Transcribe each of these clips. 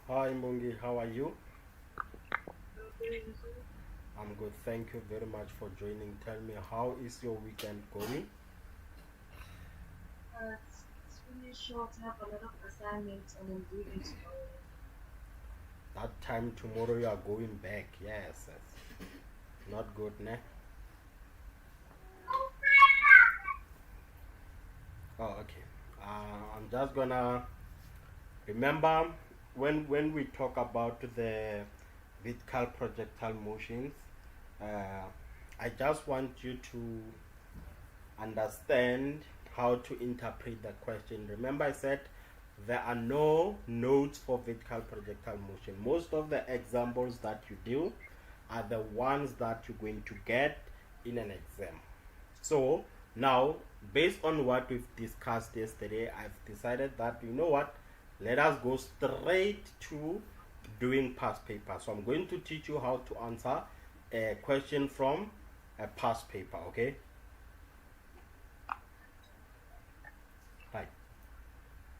Hi Mungi, how are you? I'm good, thank you very much for joining. Tell me, how is your weekend going? It's really short. I have a lot of assignments and I'm doing it tomorrow. That time tomorrow you are going back. Yes, that's not good, ne? Oh, okay. I'm just gonna remember when we talk about the vertical projectile motions. Uh, I just want you to understand how to interpret the question. Remember, I said there are no notes for vertical projectile motion. Most of the examples that you do are the ones that you're going to get in an exam. So now, based on what we've discussed yesterday, I've decided that, you know what, let us go straight to doing past paper. So I'm going to teach you how to answer a question from a past paper. Okay. Right.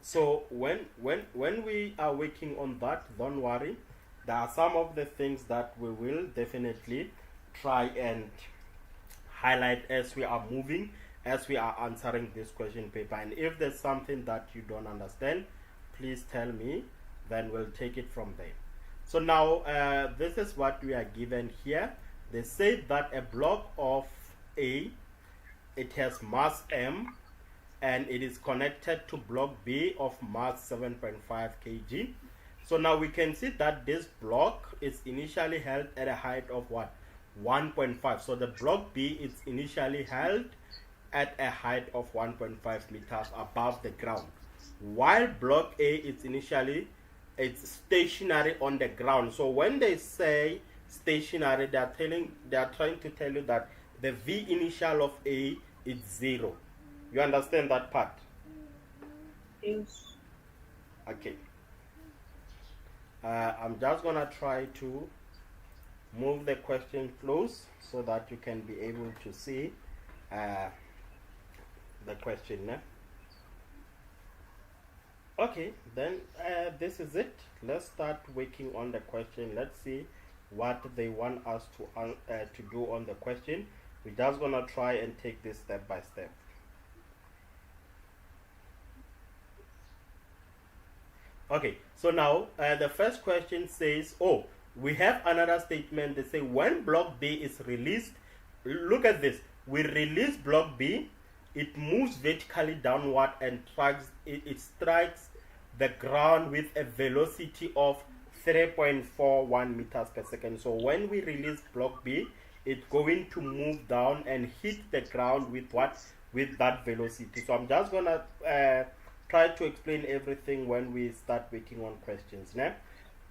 So when we are working on that, don't worry. There are some of the things that we will definitely try and highlight as we are moving, as we are answering this question paper. And if there's something that you don't understand, please tell me, then we'll take it from there. So now this is what we are given here. They say that a block of A, it has mass M, and it is connected to block B of mass 7.5 kg. So now we can see that this block is initially held at a height of what? 1.5. So the block B is initially held at a height of 1.5 meters above the ground, while block A is initially it's stationary on the ground. So when they say stationary, they are trying to tell you that the V initial of A is 0. You understand that part? Yes. Okay. I'm just gonna try to move the question close so that you can be able to see the question. Okay, then this is it. Let's start working on the question. Let's see what they want us to do on the question. We're just gonna try and take this step by step. Okay, so now the first question says, oh, we have another statement. They say when block B is released, look at this. We release block B, it moves vertically downward and it strikes the ground with a velocity of 3.41 meters per second. So when we release block B, it's going to move down and hit the ground with what? With that velocity. So I'm just gonna try to explain everything when we start working on questions. Né?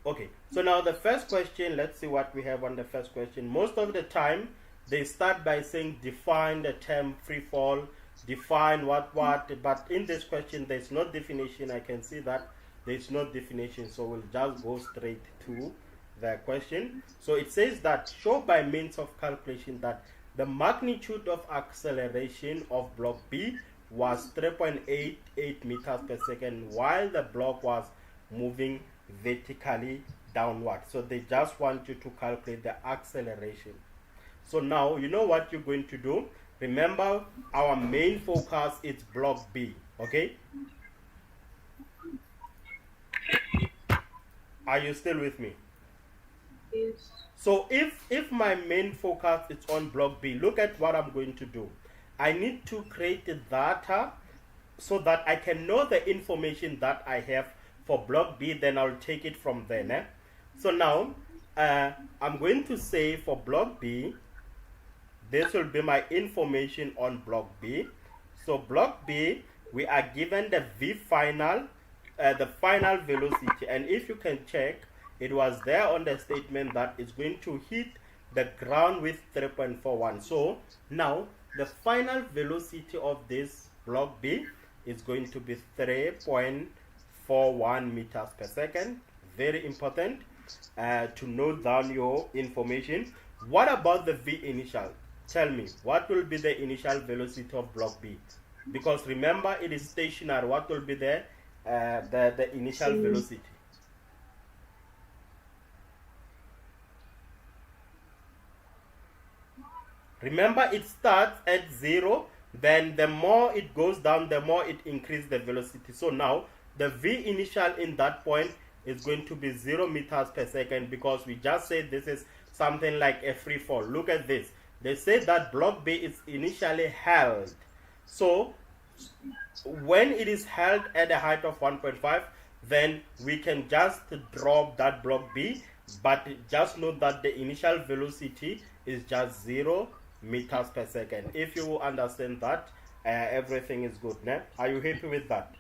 Okay, so now the first question, let's see what we have on the first question. Most of the time, they start by saying define the term free fall, define what, but in this question, there's no definition. I can see that there's no definition, so we'll just go straight to the question. So it says that show by means of calculation that the magnitude of acceleration of block B was 3.88 meters per second while the block was moving vertically downward. So they just want you to calculate the acceleration. So now you know what you're going to do. Remember, our main focus is block B. Okay, are you still with me? Yes. So if my main focus is on block B, look at what I'm going to do. I need to create the data so that I can know the information that I have for block B, then I'll take it from there. Né? So now I'm going to say for block B, this will be my information on block B. So block B, we are given the V final, the final velocity, and if you can check, it was there on the statement that it's going to hit the ground with 3.41. So now the final velocity of this block B is going to be 3.41 meters per second. Very important to note down your information. What about the V initial? Tell me, what will be the initial velocity of block B? Because remember, it is stationary. What will be the initial velocity? Remember, it starts at 0, then the more it goes down, the more it increases the velocity. So now the V initial in that point is going to be 0 meters per second, because we just said this is something like a free fall. Look at this. They say that block B is initially held. So when it is held at a height of 1.5, then we can just drop that block B, but just note that the initial velocity is just 0 meters per second. If you understand that, everything is good. Né? Are you happy with that?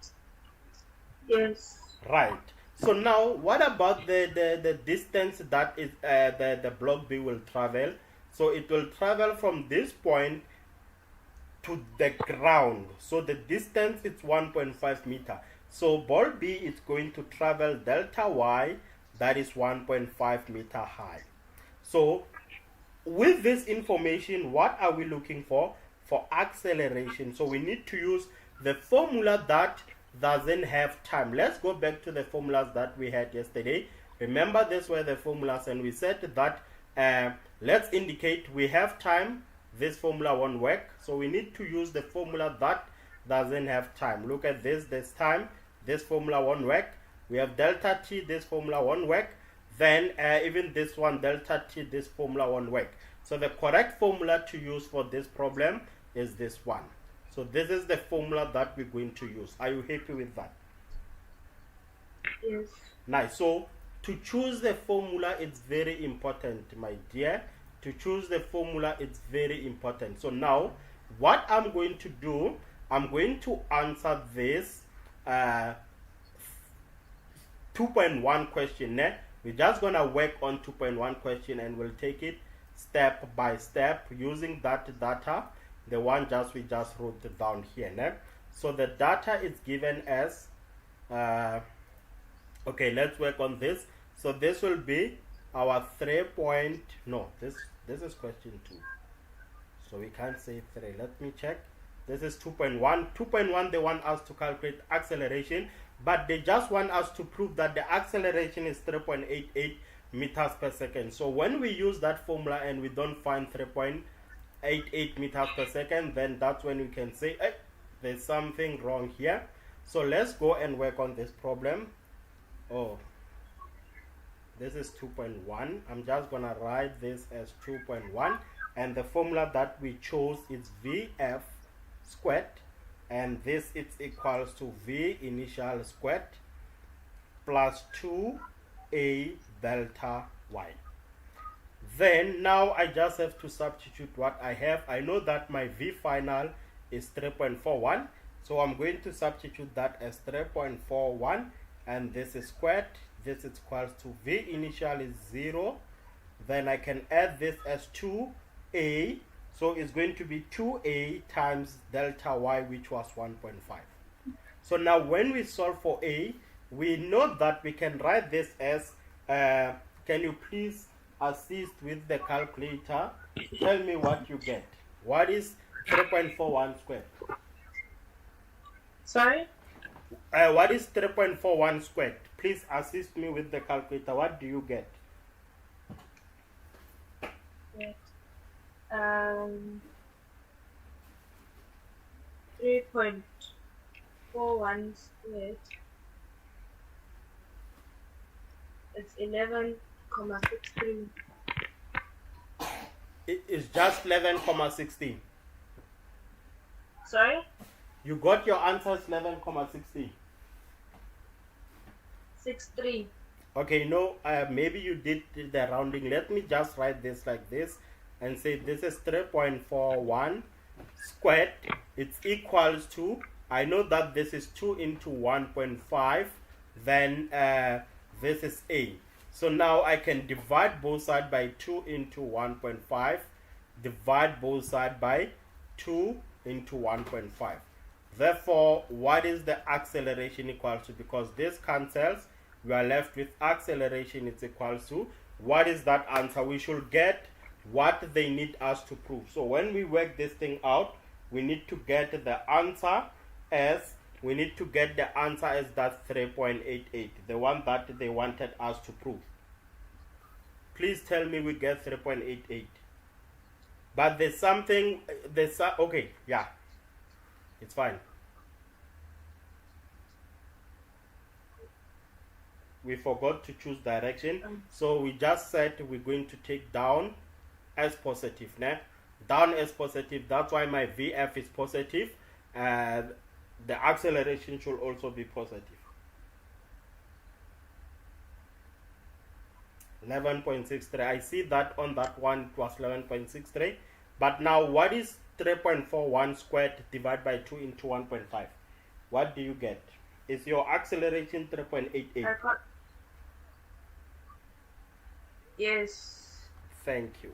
Yes. Right. So now, what about the distance that is the block B will travel? So it will travel from this point to the ground. So the distance is 1.5 meter. So ball B is going to travel delta y, that is 1.5 meter high. So with this information, what are we looking for? For acceleration. So we need to use the formula that doesn't have time. Let's go back to the formulas that we had yesterday. Remember, these were the formulas, and we said that let's indicate we have time. This formula won't work, so we need to use the formula that doesn't have time. Look at this. This time, this formula won't work. We have delta t, this formula won't work. Then even this one, delta t, this formula won't work. So the correct formula to use for this problem is this one. So this is the formula that we're going to use. Are you happy with that? Yes. Nice. So to choose the formula, it's very important, my dear. To choose the formula, it's very important. So now, what I'm going to do, I'm going to answer this 2.1 question. We're just going to work on 2.1 question, and we'll take it step by step using that data, the one we just wrote it down here. So the data is given as, okay, let's work on this. So this will be our 3 point, no, this is question 2. So we can't say 3. Let me check. This is 2.1. 2.1, they want us to calculate acceleration, but they just want us to prove that the acceleration is 3.88 meters per second. So when we use that formula and we don't find 3.88 meters per second, then that's when we can say, hey, there's something wrong here. So let's go and work on this problem. Oh, this is 2.1. I'm just gonna write this as 2.1, and the formula that we chose is VF squared, and this is equals to V initial squared plus 2a delta y. Then now I just have to substitute what I have. I know that my V final is 3.41, so I'm going to substitute that as 3.41, and this is squared. This is equals to V initial is 0. Then I can add this as 2a. So it's going to be 2a times delta y, which was 1.5. So now when we solve for a, we know that we can write this as, can you please assist with the calculator? Tell me what you get. What is 3.41 squared? Sorry? What is 3.41 squared? Please assist me with the calculator. What do you get? Yes. 3.41 squared. It's 11.16. It is just 11.16. Sorry? You got your answer is 11.16. 63. Okay, no, maybe you did the rounding. Let me just write this like this and say this is 3.41 squared. It's equals to, I know that this is 2 into 1.5, then this is a. So now I can divide both sides by 2 into 1.5, divide both sides by 2 into 1.5. Therefore, what is the acceleration equal to? Because this cancels, we are left with acceleration is equal to, what is that answer? We should get what they need us to prove. So when we work this thing out, we need to get the answer as, that 3.88, the one that they wanted us to prove. Please tell me we get 3.88. But there's something, okay, yeah, it's fine. We forgot to choose direction, so we just said we're going to take down as positive, né? Down as positive, that's why my VF is positive, and the acceleration should also be positive. 11.63. I see that on that one it was 11.63, but now what is 3.41 squared divided by 2 into 1.5? What do you get? Is your acceleration 3.88? Yes. Thank you.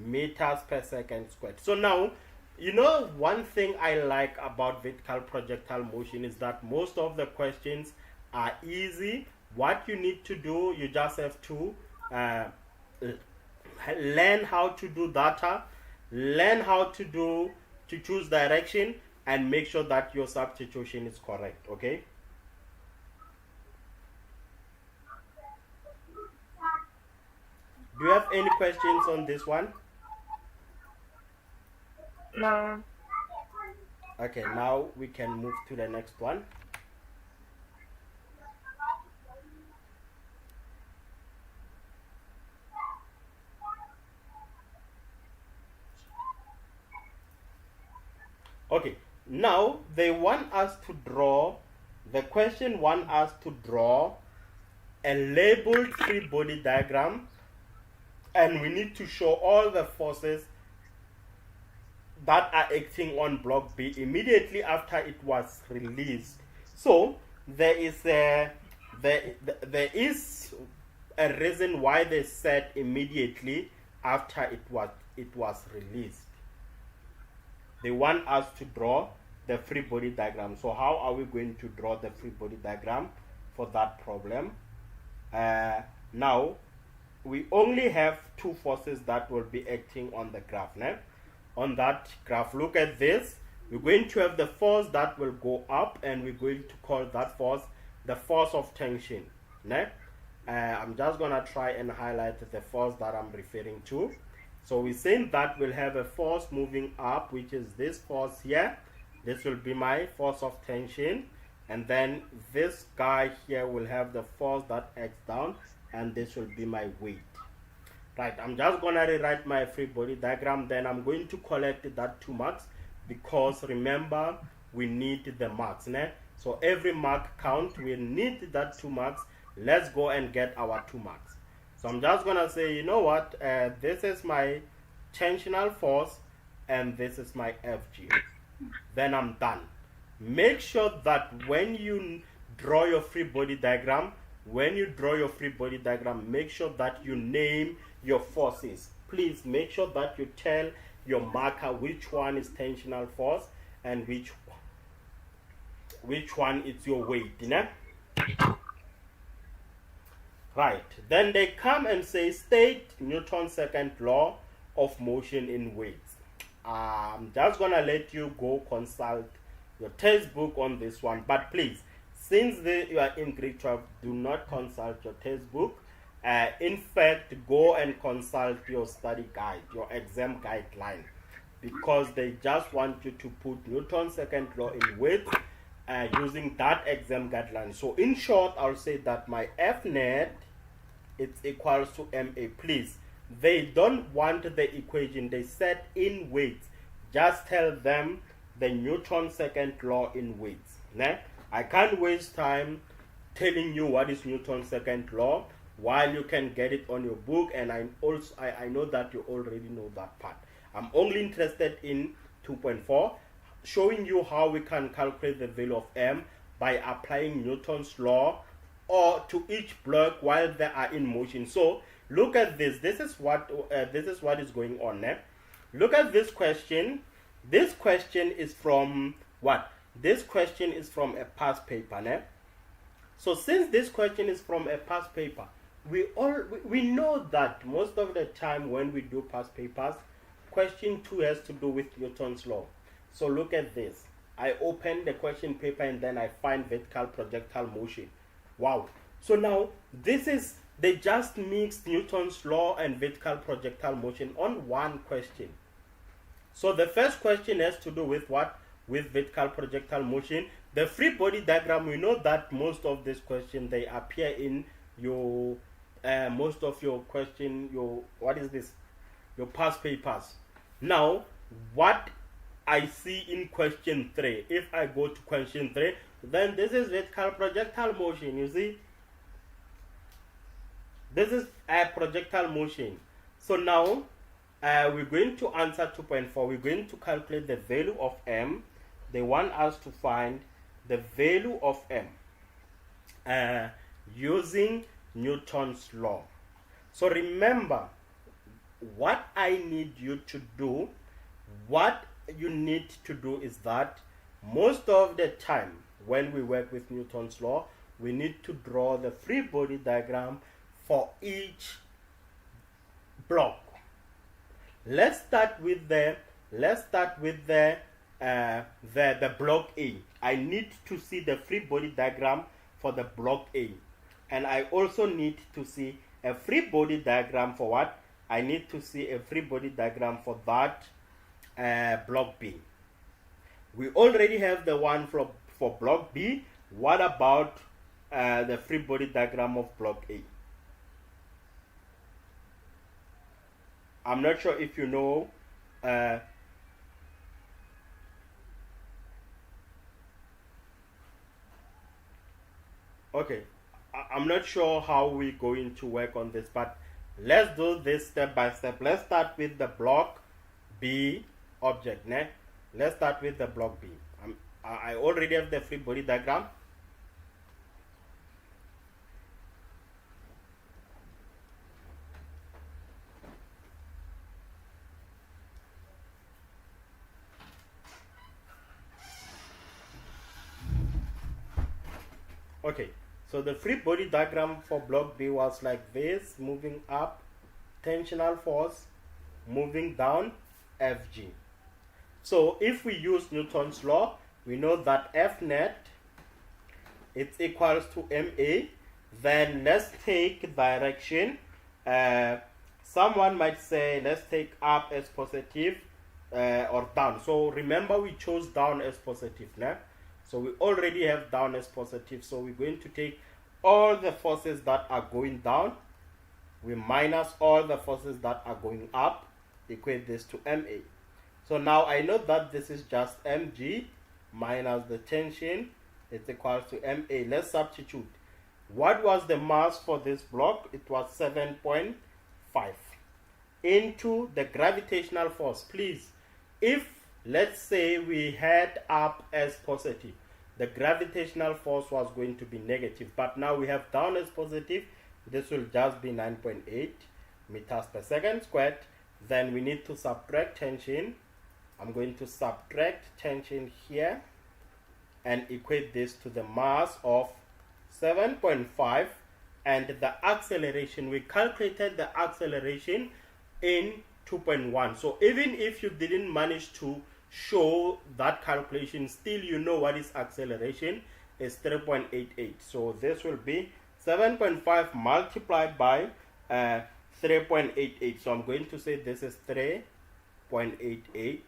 Meters per second squared. So now, you know, one thing I like about vertical projectile motion is that most of the questions are easy. What you need to do, you just have to learn how to do data, learn how to choose direction, and make sure that your substitution is correct. Okay. Do you have any questions on this one? No. Okay, now we can move to the next one. Okay, now they want us to draw, the question wants us to draw a labeled free body diagram, and we need to show all the forces that are acting on block B immediately after it was released. So there is a reason why they said immediately after it was released. They want us to draw the free body diagram. So how are we going to draw the free body diagram for that problem? Now we only have two forces that will be acting on the graph. Né? On that graph, look at this. We're going to have the force that will go up, and we're going to call that force the force of tension. Né? I'm just gonna try and highlight the force that I'm referring to. So we're saying that we'll have a force moving up, which is this force here. This will be my force of tension, and then this guy here will have the force that acts down, and this will be my weight. Right, I'm just gonna rewrite my free body diagram, then I'm going to collect that 2 marks, because remember we need the marks. Né? So every mark count, we need that 2 marks. Let's go and get our 2 marks. So I'm just gonna say, you know what, this is my tensional force and this is my FG. Then I'm done. Make sure that when you draw your free body diagram, make sure that you name your forces. Please make sure that you tell your marker which one is tensional force and which one is your weight. You know? Right, then they come and say state Newton's second law of motion in weights. I'm just gonna let you go consult your textbook on this one, but please, since you are in grade 12, do not consult your textbook. In fact, go and consult your study guide, your exam guideline, because they just want you to put Newton's second law in weights using that exam guideline. So in short, I'll say that my F net is equals to MA. Please, they don't want the equation, they said in weights. Just tell them the Newton's second law in weights. Né? I can't waste time telling you what is Newton's second law while you can get it on your book, and I know that you already know that part. I'm only interested in 2.4, showing you how we can calculate the value of M by applying Newton's law or to each block while they are in motion. So look at this. This is what is going on. Eh? Look at this question. This question is from what? This question is from a past paper. Ne? So since this question is from a past paper, we know that most of the time when we do past papers, question 2 has to do with Newton's law. So look at this. I open the question paper and then I find vertical projectile motion. Wow. So now they just mixed Newton's law and vertical projectile motion on one question. So the first question has to do with what? With vertical projectile motion. The free body diagram, we know that most of these questions, they appear in your most of your question, your what is this? Your past papers. Now, what I see in question 3, if I go to question 3, then this is vertical projectile motion. You see, this is a projectile motion. So now we're going to answer 2.4. We're going to calculate the value of m. They want us to find the value of m using Newton's law. So remember, what I need you to do, what you need to do is that most of the time when we work with Newton's law, we need to draw the free body diagram for each block. Let's start with the block A. I need to see the free body diagram for the block A, and I also need to see a free body diagram for what? I need to see a free body diagram for that block B. We already have the one for block B. What about the free body diagram of block A? I'm not sure if you know. Okay, I'm not sure how we're going to work on this, but let's do this step by step. Let's start with the block B object. Let's start with the block B. I already have the free body diagram. Okay, so the free body diagram for block B was like this: moving up, tensional force, moving down, Fg. So if we use Newton's law, we know that F net it's equals to ma. Then let's take direction. Someone might say let's take up as positive or down. So remember, we chose down as positive. So we already have down as positive. So we're going to take all the forces that are going down. We minus all the forces that are going up. Equate this to ma. So now I know that this is just mg minus the tension. It's equal to ma. Let's substitute. What was the mass for this block? It was 7.5 into the gravitational force. Please, if let's say we had up as positive, the gravitational force was going to be negative, but now we have down as positive. This will just be 9.8 meters per second squared. Then we need to subtract tension. I'm going to subtract tension here and equate this to the mass of 7.5, and the acceleration, we calculated the acceleration in 2.1. So even if you didn't manage to show that calculation, still you know what is acceleration is 3.88. So this will be 7.5 multiplied by 3.88. So I'm going to say this is 3.88.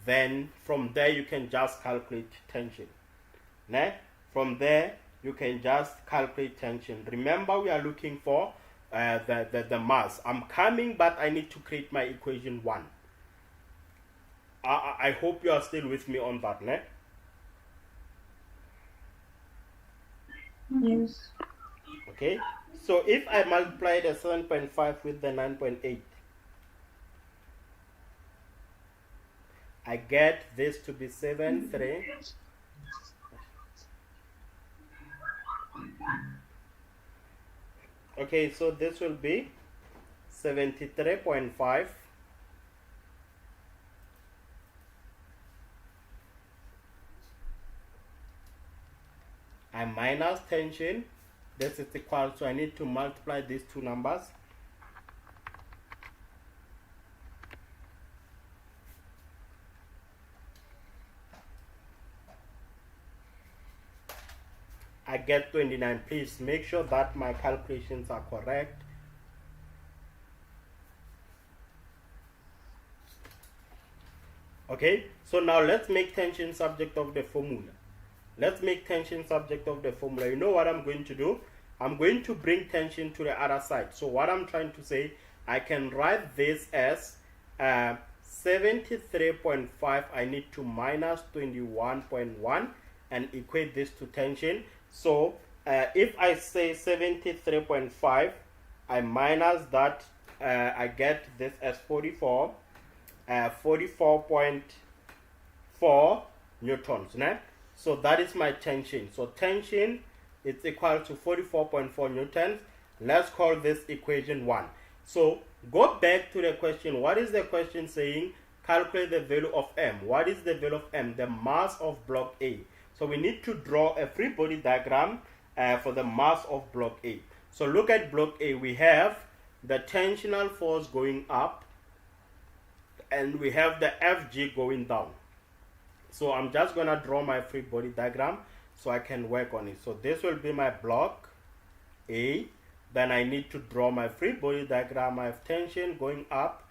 Then from there you can just calculate tension. From there you can just calculate tension. Remember, we are looking for the mass. I'm coming, but I need to create my equation 1. I hope you are still with me on that. Yes. Okay, so if I multiply the 7.5 with the 9.8, I get this to be 7.3. Okay, so this will be 73.5. I minus tension. This is equal to, I need to multiply these two numbers. I get 29. Please make sure that my calculations are correct. Okay, so now let's make tension subject of the formula. Let's make tension subject of the formula. You know what I'm going to do? I'm going to bring tension to the other side. So what I'm trying to say, I can write this as 73.5. I need to minus 21.1 and equate this to tension. So if I say 73.5, I minus that, I get this as 44.4 newtons. Né? So that is my tension. So tension is equal to 44.4 newtons. Let's call this equation 1. So go back to the question. What is the question saying? Calculate the value of M. What is the value of M? The mass of block A. So we need to draw a free body diagram for the mass of block A. So look at block A. We have the tensional force going up and we have the Fg going down. So I'm just going to draw my free body diagram so I can work on it. So this will be my block A. Then I need to draw my free body diagram. I have tension going up,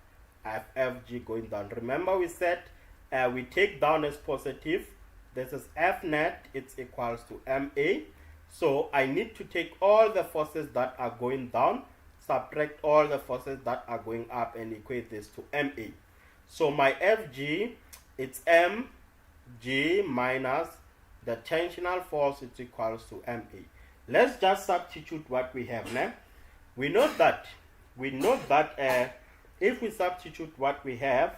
I have Fg going down. Remember we said we take down as positive. This is F net, it's equals to Ma. So I need to take all the forces that are going down, subtract all the forces that are going up and equate this to Ma. So my Fg, it's mg minus the tensional force, it's equals to Ma. Let's just substitute what we have now. We know that if we substitute what we have,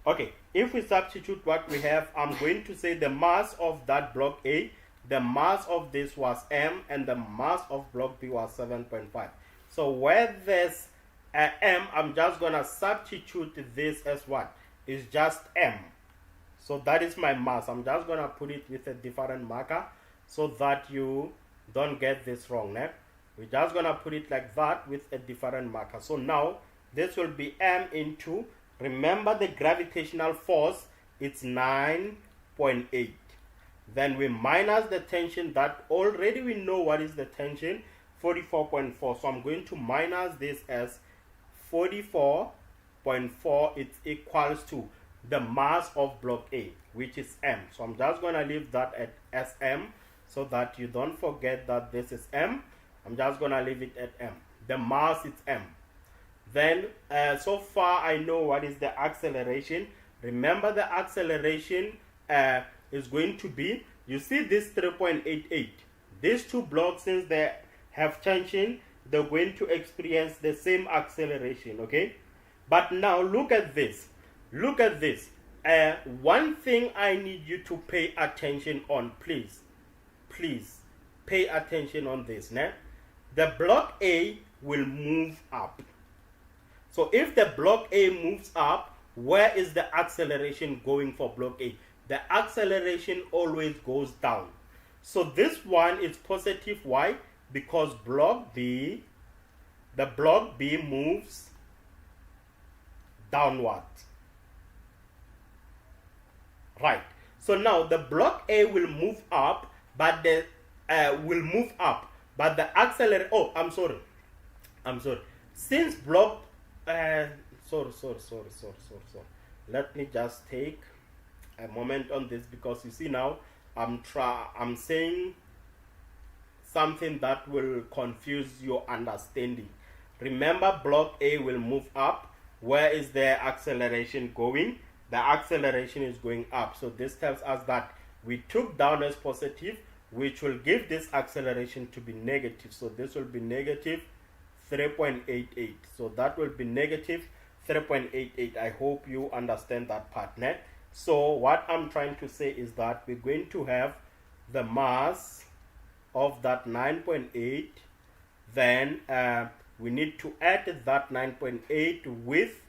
okay, if we substitute what we have, I'm going to say the mass of that block A, the mass of this was M, and the mass of block B was 7.5. So where there's M, I'm just gonna substitute this as what? It's just M. So that is my mass. I'm just gonna put it with a different marker so that you don't get this wrong. Né? We're just gonna put it like that with a different marker. So now this will be M into, remember the gravitational force, it's 9.8. Then we minus the tension that already we know what is the tension, 44.4. So I'm going to minus this as 44.4. It's equals to the mass of block A, which is M. So I'm just going to leave that at SM so that you don't forget that this is M. I'm just going to leave it at M. The mass is M. Then so far I know what is the acceleration. Remember the acceleration is going to be, you see this 3.88. These two blocks, since they have tension, they're going to experience the same acceleration, okay? But now look at this. Look at this. One thing I need you to pay attention on, please. Please pay attention on this. Né? The block A will move up. So if the block A moves up, where is the acceleration going for block A? The acceleration always goes down. So this one is positive. Why? Because block B, the block B moves downward. Right. So now the block A will move up, but the accelerate. Oh, I'm sorry. Since block sorry. Let me just take a moment on this, because you see now I'm saying something that will confuse your understanding. Remember, block A will move up. Where is the acceleration going? The acceleration is going up. So this tells us that we took down as positive, which will give this acceleration to be negative. So this will be negative 3.88. So that will be negative 3.88. I hope you understand that part. Né? So what I'm trying to say is that we're going to have the mass of that 9.8. Then we need to add that 9.8 with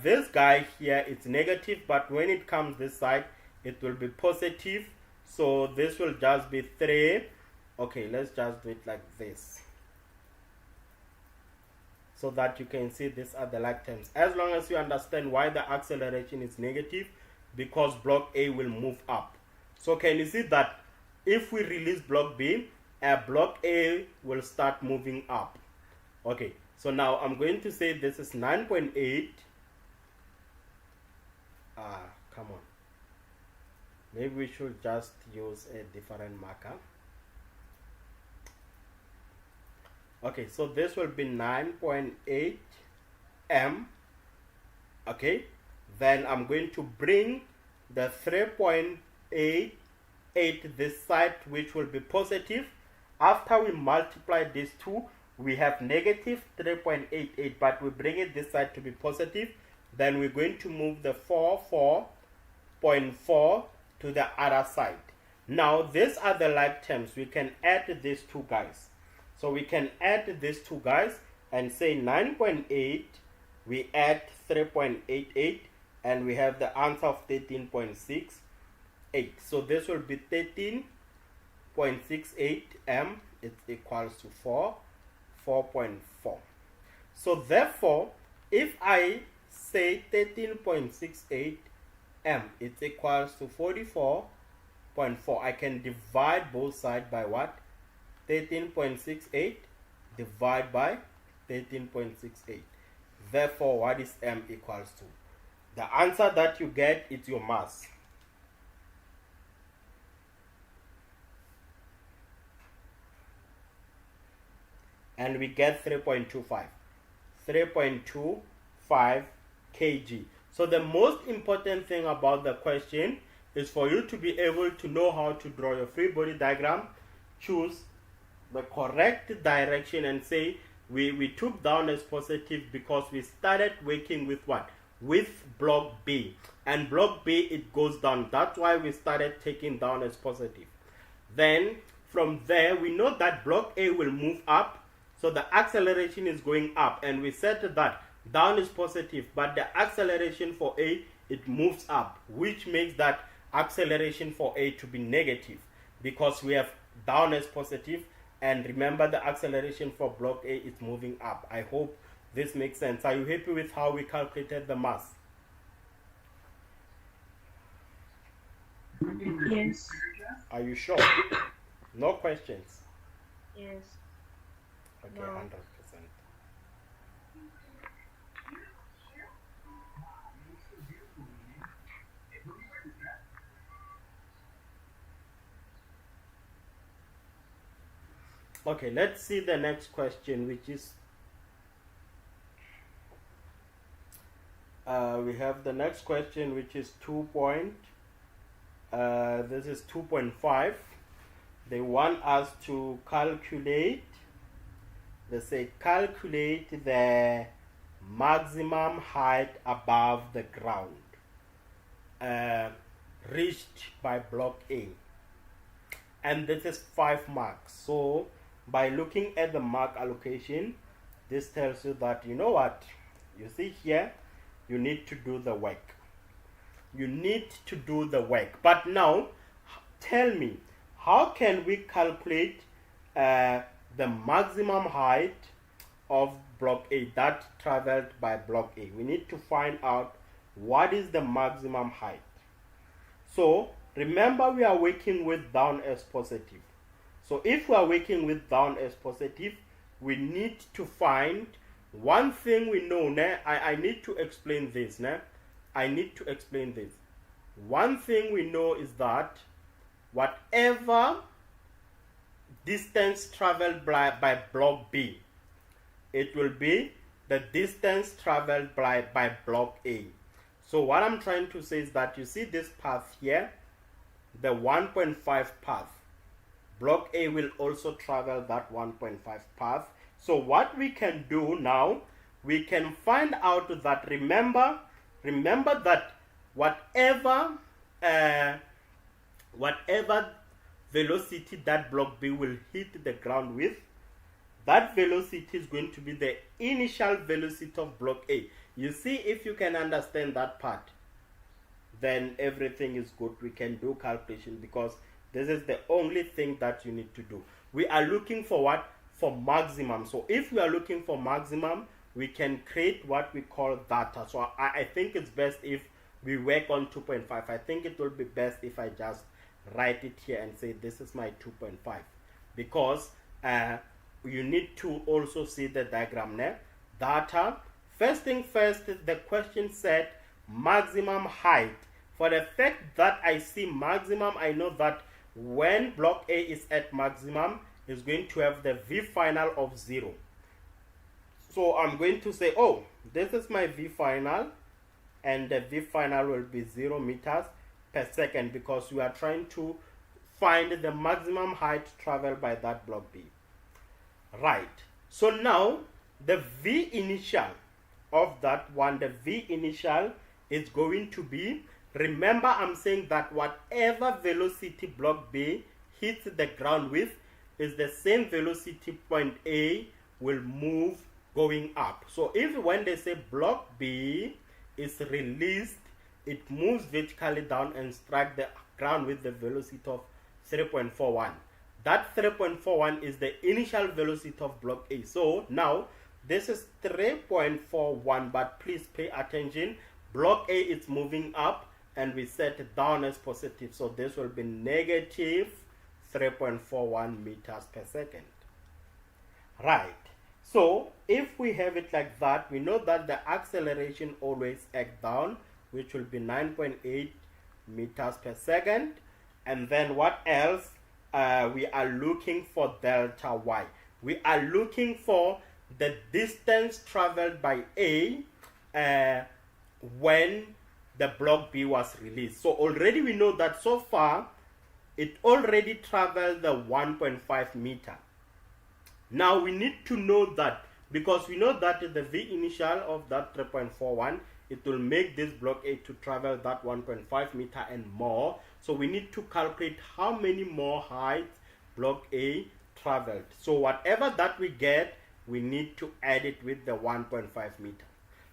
this guy here. It's negative, but when it comes this side, it will be positive. So this will just be 3. Okay, let's just do it like this so that you can see these are the like terms. As long as you understand why the acceleration is negative, because block A will move up. So can you see that if we release block B, block A will start moving up. Okay, So now I'm going to say this is 9.8. Come on. Maybe we should just use a different marker. Okay, so this will be 9.8 m. Okay, then I'm going to bring the 3.88 this side, which will be positive. After we multiply these two, we have negative 3.88, but we bring it this side to be positive. Then we're going to move the 4.4 to the other side. Now these are the like terms. We can add these two guys. So we can add these two guys and say 9.8, we add 3.88, and we have the answer of 13.68. So this will be 13.68 m. It equals to 4.4. So therefore, if I say 13.68 m, it equals to 44.4. I can divide both sides by what? 13.68 divided by 13.68. Therefore, what is m equals to? The answer that you get is your mass. And we get 3.25. 3.25 kg. So the most important thing about the question is for you to be able to know how to draw your free body diagram, choose the correct direction, and say we took down as positive because we started working with what? With block B. And block B, it goes down. That's why we started taking down as positive. Then from there, we know that block A will move up. So the acceleration is going up. And we said that down is positive, but the acceleration for A, it moves up, which makes that acceleration for A to be negative because we have down as positive. And remember, the acceleration for block A is moving up. I hope this makes sense. Are you happy with how we calculated the mass? Yes. Are you sure? No questions? Yes. Okay, No. 100%. Okay, let's see the next question, which is we have the next question, which is 2.5. They want us to calculate. They say calculate the maximum height above the ground reached by block A, and this is 5 marks. So by looking at the mark allocation, this tells you that, you know what, you see here, you need to do the work. You need to do the work. But now, tell me, how can we calculate the maximum height of block A that traveled by block A? We need to find out what is the maximum height. So remember, we are working with down as positive. So if we are working with down as positive, we need to find one thing we know. I need to explain this. I need to explain this. One thing we know is that whatever distance traveled by block B, it will be the distance traveled by block A. So what I'm trying to say is that you see this path here, the 1.5 path. Block A will also travel that 1.5 path. So what we can do now, we can find out that, remember that whatever velocity that block B will hit the ground with, that velocity is going to be the initial velocity of block A. You see, if you can understand that part, then everything is good. We can do calculation because this is the only thing that you need to do. We are looking for what? For maximum. So if we are looking for maximum, we can create what we call data. So I think it's best if we work on 2.5. I think it will be best if I just write it here and say this is my 2.5, because you need to also see the diagram there. data. First thing first, the question said maximum height. For the fact that I see maximum, I know that when block A is at maximum, it's going to have the V final of 0. So I'm going to say, oh, this is my V final, and the V final will be 0 meters per second, because we are trying to find the maximum height traveled by that block B. Right. So now the V initial of that one, the V initial is going to be, remember I'm saying that whatever velocity block B hits the ground with is the same velocity point A will move going up. So if when they say block B is released, it moves vertically down and strike the ground with the velocity of 3.41. That 3.41 is the initial velocity of block A. So now this is 3.41, but please pay attention. Block A is moving up and we set it down as positive. So this will be negative 3.41 meters per second. Right. So if we have it like that, we know that the acceleration always acts down, which will be 9.8 meters per second. And then what else? We are looking for delta y. We are looking for the distance traveled by A when the block B was released. So already we know that so far it already traveled the 1.5 meter. Now we need to know that, because we know that the V initial of that 3.41, it will make this block A to travel that 1.5 meter and more. So we need to calculate how many more heights block A traveled. So whatever that we get, we need to add it with the 1.5 meter.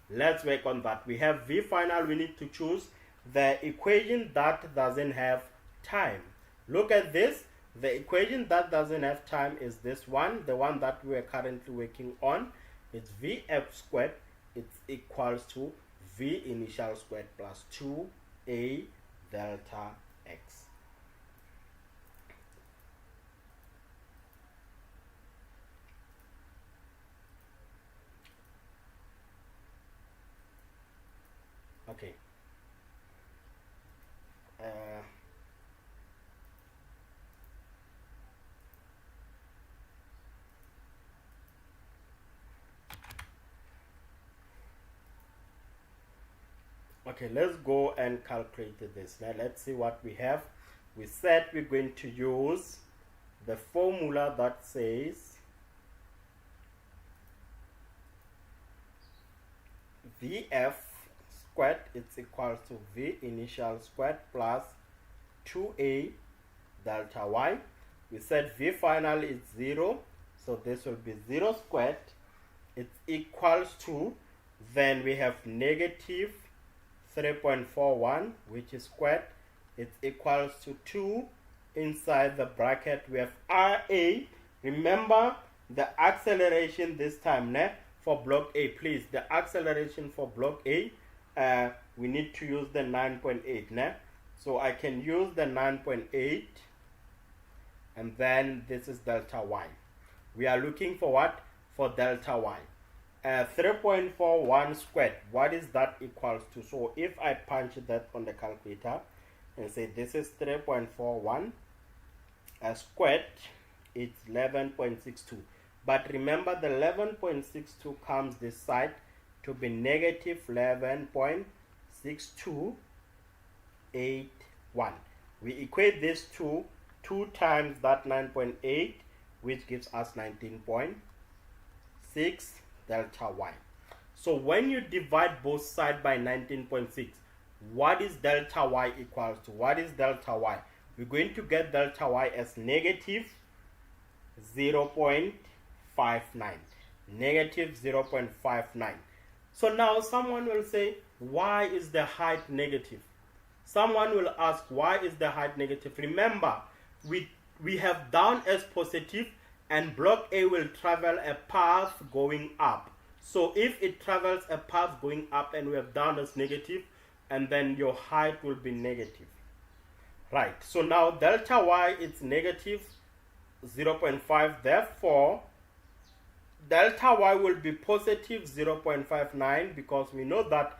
Let's work on that. We have V final. We need to choose the equation that doesn't have time. Look at this. The equation that doesn't have time is this one, the one that we are currently working on. It's Vf squared. It's equals to V initial squared plus 2A delta x. Okay. Okay, let's go and calculate this. Now let's see what we have. We said we're going to use the formula that says Vf squared is equals to V initial squared plus 2A delta y. We said V final is 0, so this will be 0 squared. It's equals to, then we have negative 3.41, which is squared. It's equals to 2. Inside the bracket we have RA. Remember the acceleration this time for block A, please. The acceleration for block A, we need to use the 9.8. So I can use the 9.8, and then this is delta y. We are looking for what? For delta y. 3.41 squared, what is that equals to? So if I punch that on the calculator and say this is 3.41 squared, it's 11.62. But remember the 11.62 comes this side to be negative 11.6281. We equate this to 2 times that 9.8, which gives us 19.6 delta y. So when you divide both sides by 19.6, what is delta y equals to? What is delta y? We're going to get delta y as negative 0.59. Negative 0.59. So now someone will say, why is the height negative? Someone will ask, why is the height negative? Remember, we have down as positive, and block A will travel a path going up. So if it travels a path going up and we have down as negative, and then your height will be negative. Right, so now delta y is negative 0.5, therefore delta y will be positive 0.59 because we know that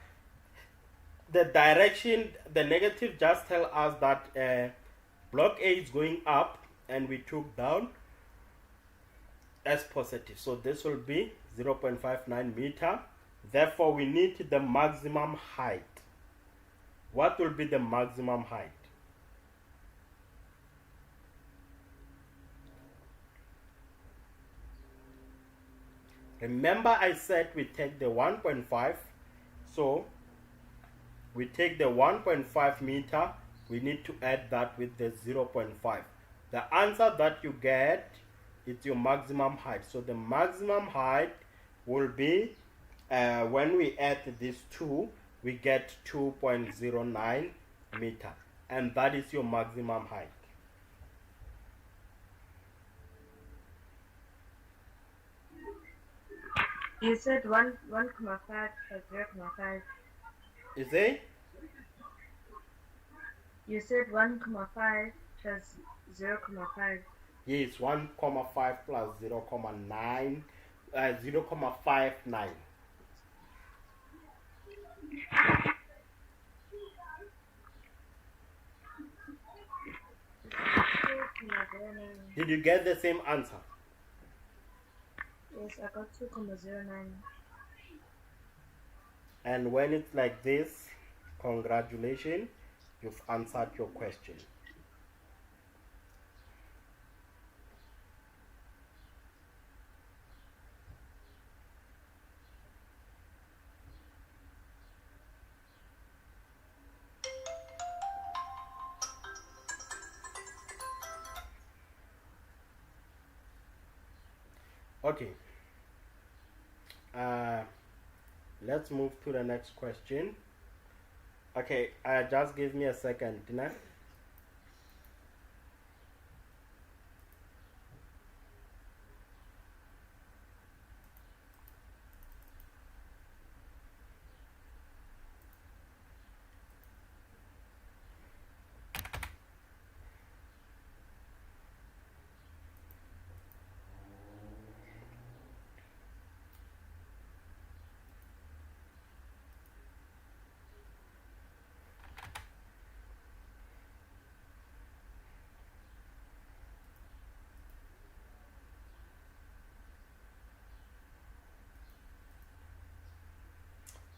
the direction, the negative just tell us that block A is going up and we took down as positive. So this will be 0.59 meter. Therefore, we need the maximum height. What will be the maximum height? Remember I said we take the 1.5. So we take the 1.5 meter. We need to add that with the 0.5. The answer that you get is your maximum height. So the maximum height will be, when we add these two, we get 2.09 meter. And that is your maximum height. You said 1.5 plus 0.5. Is it? You said 1.5 plus 0.5. Yes, 1.5 plus 0.9, 0.59. Did you get the same answer? Yes, I got 2.09. And when it's like this, congratulations, you've answered your question. Okay. Let's move to the next question. Okay, just give me a second, Tina.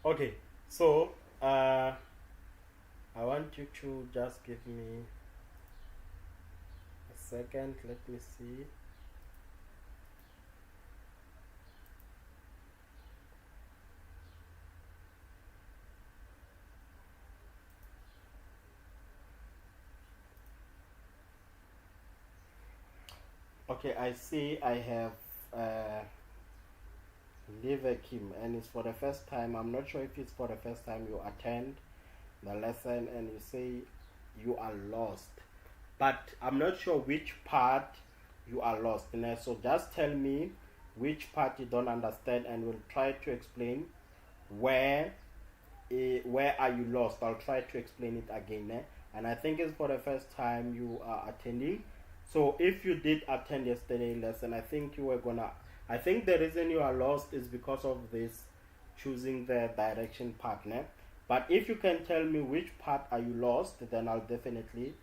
Okay, so I want you to just give me a second. Let me see. Okay, I see I have Liver Kim, and it's for the first time. I'm not sure if it's for the first time you attend the lesson and you say you are lost, but I'm not sure which part you are lost in. So just tell me which part you don't understand and we'll try to explain where are you lost. I'll try to explain it again. And I think it's for the first time you are attending. So if you did attend yesterday's lesson, I think the reason you are lost is because of this choosing the direction partner. But if you can tell me which part are you lost, then I'll definitely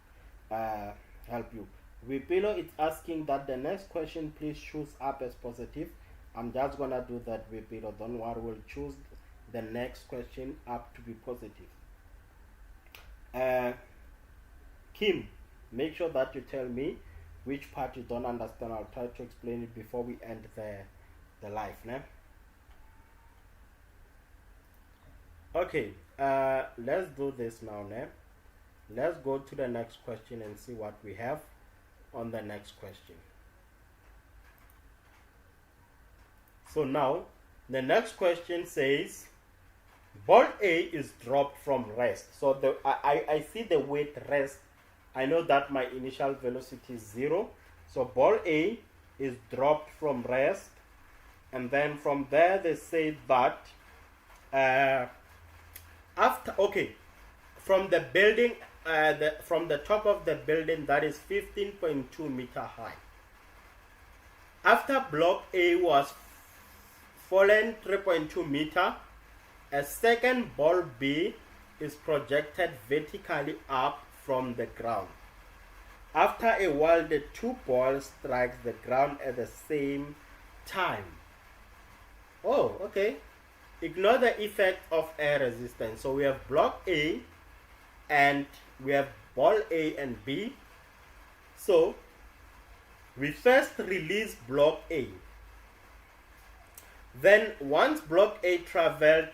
help you. Wipilo is asking that the next question please choose up as positive. I'm just gonna do that, Wipilo. Don't worry, we'll choose the next question up to be positive. Kim, make sure that you tell me which part you don't understand. I'll try to explain it before we end the live. Né? Okay, let's do this now. Né? Let's go to the next question and see what we have on the next question. So now, the next question says, ball A is dropped from rest. So I see the weight rest. I know that my initial velocity is 0. So ball A is dropped from rest. And then from there they say that from the building, from the top of the building, that is 15.2 meter high. After block A was fallen 3.2 meter. A second ball B is projected vertically up from the ground. After a while, the two balls strike the ground at the same time. Oh, okay. Ignore the effect of air resistance. So we have block A and we have ball A and B. So we first release block A. Then once block A traveled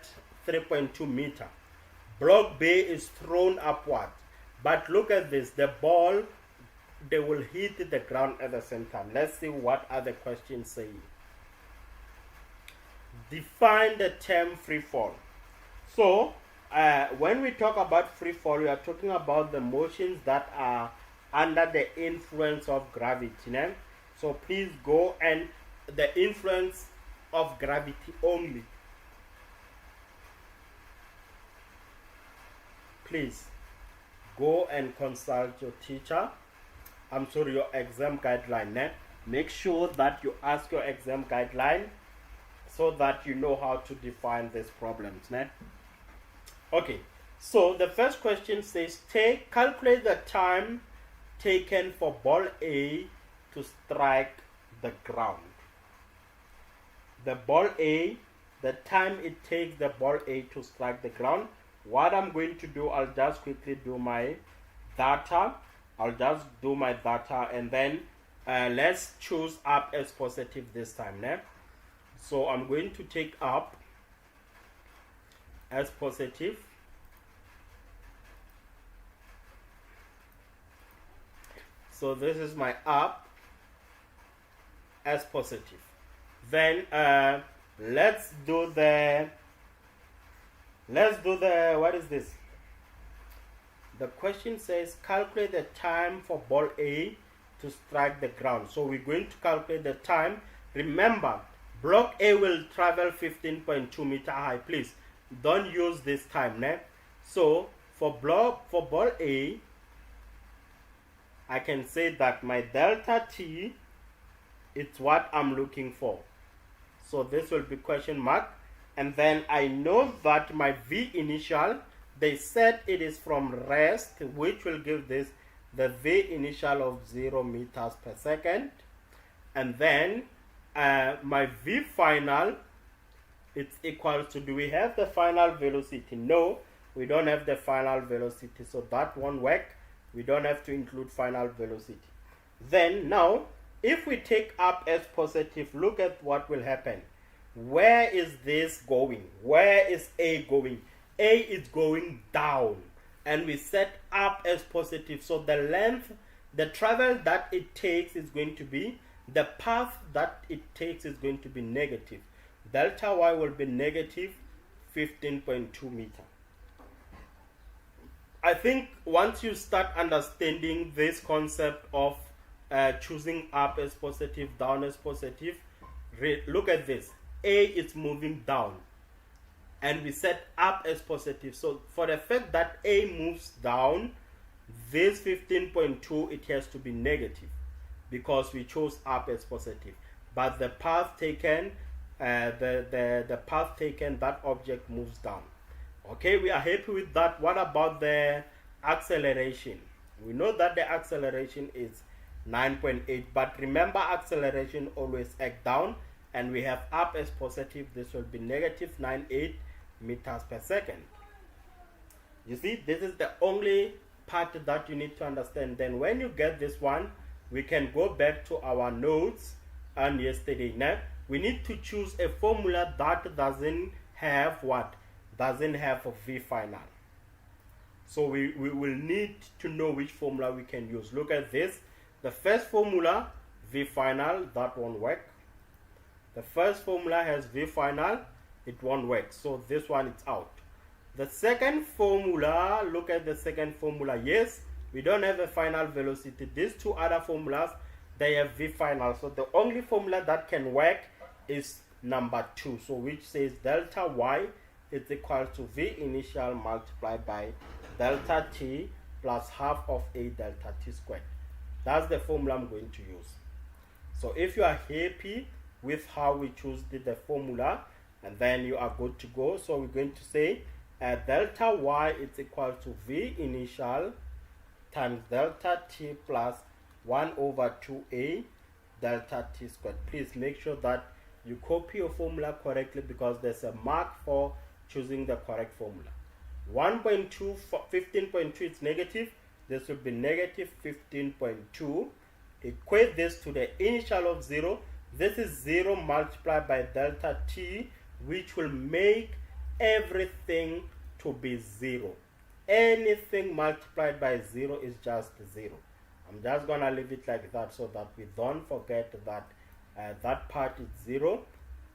3.2 meter, block B is thrown upward. But look at this, the ball, they will hit the ground at the same time. Let's see what other questions say. Define the term free fall. So when we talk about free fall, we are talking about the motions that are under the influence of gravity. Né? So please go and the influence of gravity only. Please go and consult your teacher. I'm sorry, your exam guideline. Né? Make sure that you ask your exam guideline so that you know how to define these problems. Né? Okay, so the first question says, calculate the time taken for ball A to strike the ground. The ball A, the time it takes the ball A to strike the ground. What I'm going to do, I'll just quickly do my data. And then let's choose up as positive this time. Né? So I'm going to take up as positive. So this is my up as positive. Then let's do the what is this? The question says calculate the time for ball A to strike the ground. So we're going to calculate the time. Remember, block A will travel 15.2 meter high. Please don't use this time. Né? So for ball A, I can say that my delta T is what I'm looking for. So this will be question mark. And then I know that my V initial, they said it is from rest, which will give this the V initial of 0 meters per second. And then my V final, it's equal to, do we have the final velocity? No, we don't have the final velocity. So that won't work. We don't have to include final velocity. Then now, if we take up as positive, look at what will happen. Where is this going? Where is A going? A is going down. And we set up as positive. So the length, the travel that it takes is going to be, the path that it takes is going to be negative. Delta Y will be negative 15.2 meter. I think once you start understanding this concept of choosing up as positive, down as positive, look at this. A is moving down and we set up as positive. So for the fact that A moves down, this 15.2, it has to be negative because we chose up as positive. But the path taken, the path taken, that object moves down. Okay, we are happy with that. What about the acceleration? We know that the acceleration is 9.8, but remember acceleration always act down, and we have up as positive. This will be negative 9.8 meters per second. You see, this is the only part that you need to understand. Then when you get this one, we can go back to our notes and yesterday. Now we need to choose a formula that doesn't have what? Doesn't have a V final. So we will need to know which formula we can use. Look at this. The first formula, V final, that won't work. The first formula has V final, it won't work. So this one is out. The second formula, look at the second formula. Yes, we don't have a final velocity. These two other formulas, they have V final. So the only formula that can work is number 2. So which says delta Y is equal to V initial multiplied by delta T plus half of A delta T squared. That's the formula I'm going to use. So if you are happy, with how we choose the formula, and then you are good to go. So we're going to say delta y is equal to v initial times delta t plus 1 over 2a delta t squared. Please make sure that you copy your formula correctly, because there's a mark for choosing the correct formula. 1.2 15.2 is negative. This will be negative 15.2. Equate this to the initial of 0. This is 0 multiplied by delta t, which will make everything to be 0. Anything multiplied by 0 is just 0. I'm just gonna leave it like that so that we don't forget that that part is 0,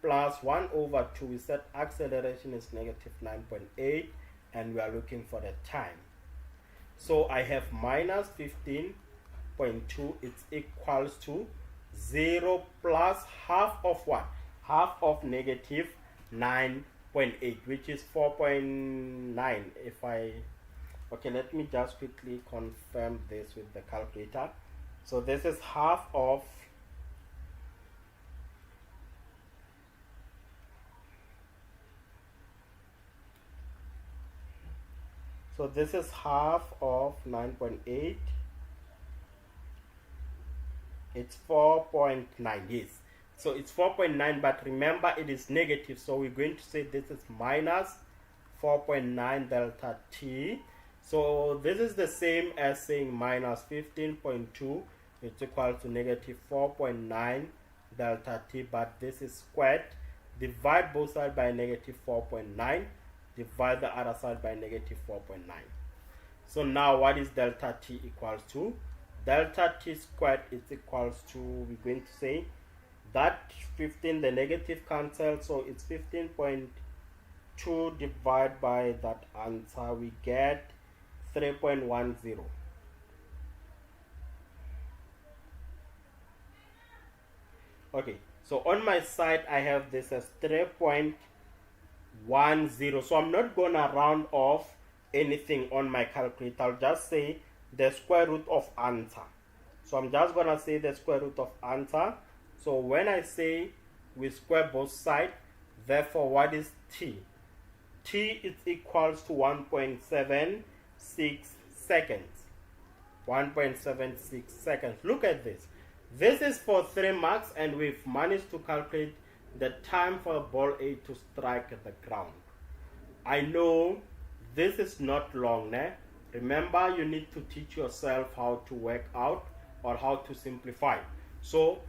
plus 1 over 2. We said acceleration is negative 9.8, and we are looking for the time. So I have minus 15.2, it's equals to 0 plus half of what? Half of negative 9.8, which is 4.9. Okay, let me just quickly confirm this with the calculator. So this is half of this is half of 9.8. It's 4.9. Yes, so it's 4.9, but remember it is negative, so we're going to say this is minus 4.9 delta t. So this is the same as saying minus 15.2, it's equal to negative 4.9 delta t, but this is squared. Divide both sides by negative 4.9. Divide the other side by negative 4.9. So now what is delta t equals to? Delta t squared is equals to, we're going to say that 15, the negative cancel, so it's 15.2 divided by that answer, we get 3.10. Okay, so on my side I have this as 3.10. So I'm not gonna round off anything on my calculator. I'll just say the square root of answer. So I'm just gonna say the square root of answer. So when I say we square both sides, therefore what is t? T is equals to 1.76 seconds. 1.76 seconds. Look at this. This is for 3 marks, and we've managed to calculate the time for ball A to strike the ground. I know this is not long, né? Remember, you need to teach yourself how to work out or how to simplify. So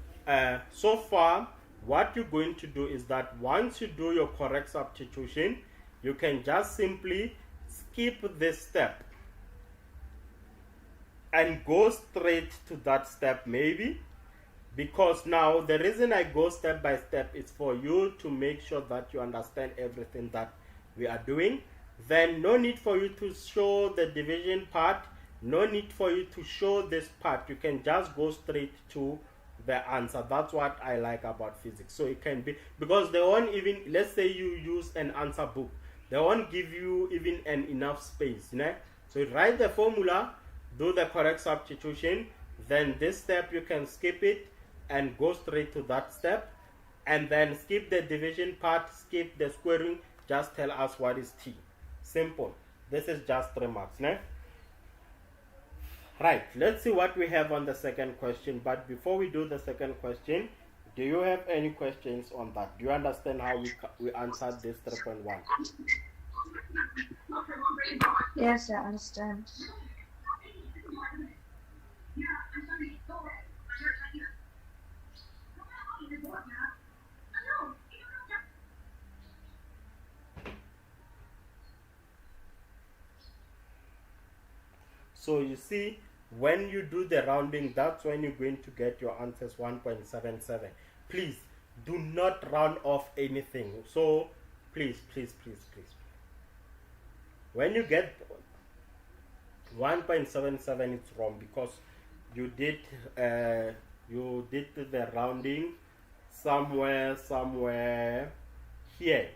so far what you're going to do is that once you do your correct substitution, you can just simply skip this step and go straight to that step, maybe. Because now the reason I go step by step is for you to make sure that you understand everything that we are doing. Then no need for you to show the division part, no need for you to show this part. You can just go straight to the answer. That's what I like about physics. So it can be, because they won't even, let's say you use an answer book, they won't give you even an enough space, you know? So you write the formula, do the correct substitution, then this step you can skip it and go straight to that step, and then skip the division part, skip the squaring, just tell us what is t. Simple. This is just 3 marks, né? Right, let's see what we have on the second question. But before we do the second question, do you have any questions on that? Do you understand how we answered this 3.1? Yes, I understand. So you see, when you do the rounding, that's when you're going to get your answers 1.77. Please do not round off anything. So please. When you get 1.77, it's wrong, because you did the rounding somewhere here.